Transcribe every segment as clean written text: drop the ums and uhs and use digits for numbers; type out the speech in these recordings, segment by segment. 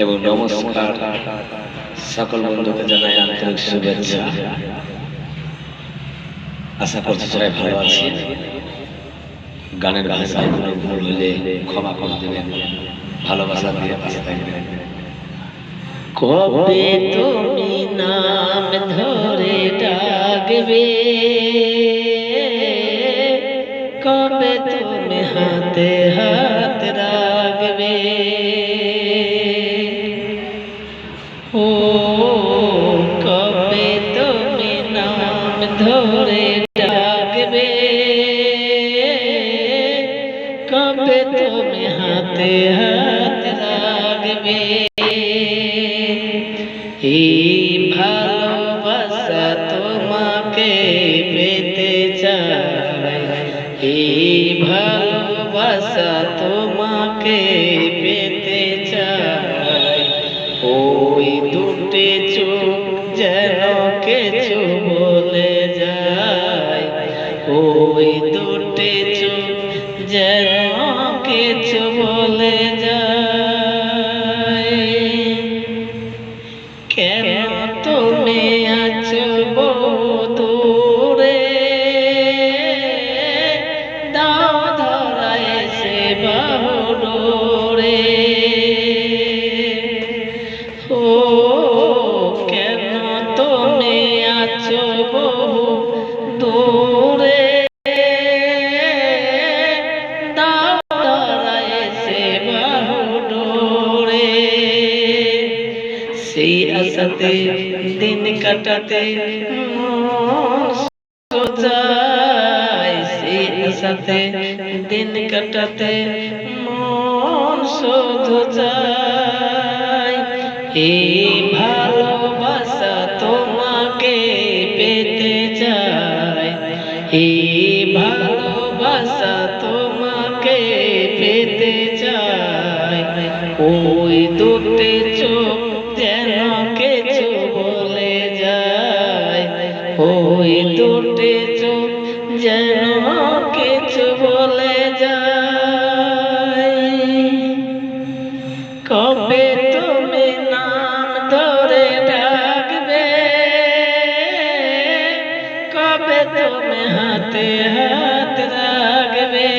এবং নমস্কার সকল বন্ধুকে জানাই আন্তরিক শুভেচ্ছা। আশা করছি সবাই ভালো আছে। গানের ভাষায় ভুল হলে ক্ষমা করে দেবেন, ভালোবাসা দিয়ে পাশে থাকবেন। কবে তুমি নাম ধরে ডাকবে, কবে তুমি হাতে হাত রাখবে, ও কবে তুমি নাম ধরে ডাকবে, কবে তুমি হাতে হাত রাখবে। এই ভালোবাসা তোমাকে পেতে চাই, এই ভালোবাসা তোমাকে পেতে চাই। ওই দুটি চোখ যেন কিছু বলে যায়, ওই দুটি চোখ যেন কিছু বলে যায়। কেন তুমি আছো দূরে, দাও ধরায় সে বাহুরে, ও কেন তুমি আছো দূরে, দাও ধরায় সে বাহুরে। সেই আশাতে দিন কাটাতে সেই আশাতে দিন কাটাতে মন শুধু চাই। এই ভালোবাসা তোমাকে পেতে চাই, এই ভালোবাসা তোমাকে পেতে চাই। ওই দুটি চোখ যেন কিছু বলে যায়, ওই দুটি চোখ যেন কিছু বলে যায়। কবে তুমি নাম ধরে ডাকবে, কবে তুমি হাতে হাত রাখবে,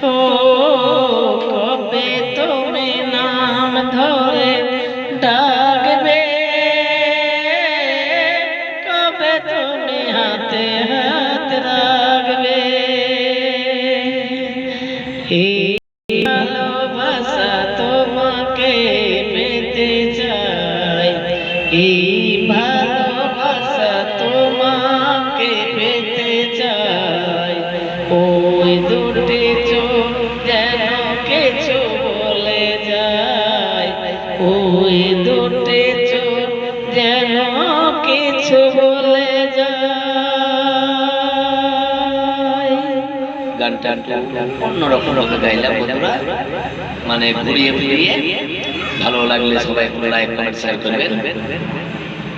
ও কবে তুমি নাম ধরে ডাকবে, কবে তুমি হাতে হাত রাখবে। এই ভালোবাসা তোমাকে পেতে চাই, এই ভালোবাসা তোমাকে পেতে চাই। ওই দুটি চোখ যেন কিছু বলে যায়, ওই দুটি চোখ যেন কিছু বলে যায়। গানটা অন্যরকম ভাবে গাইলাম বন্ধুরা, মানে ঘুরিয়ে ফিরিয়ে। ভালো লাগলে সবাই লাইক কমেন্ট শেয়ার করবেন।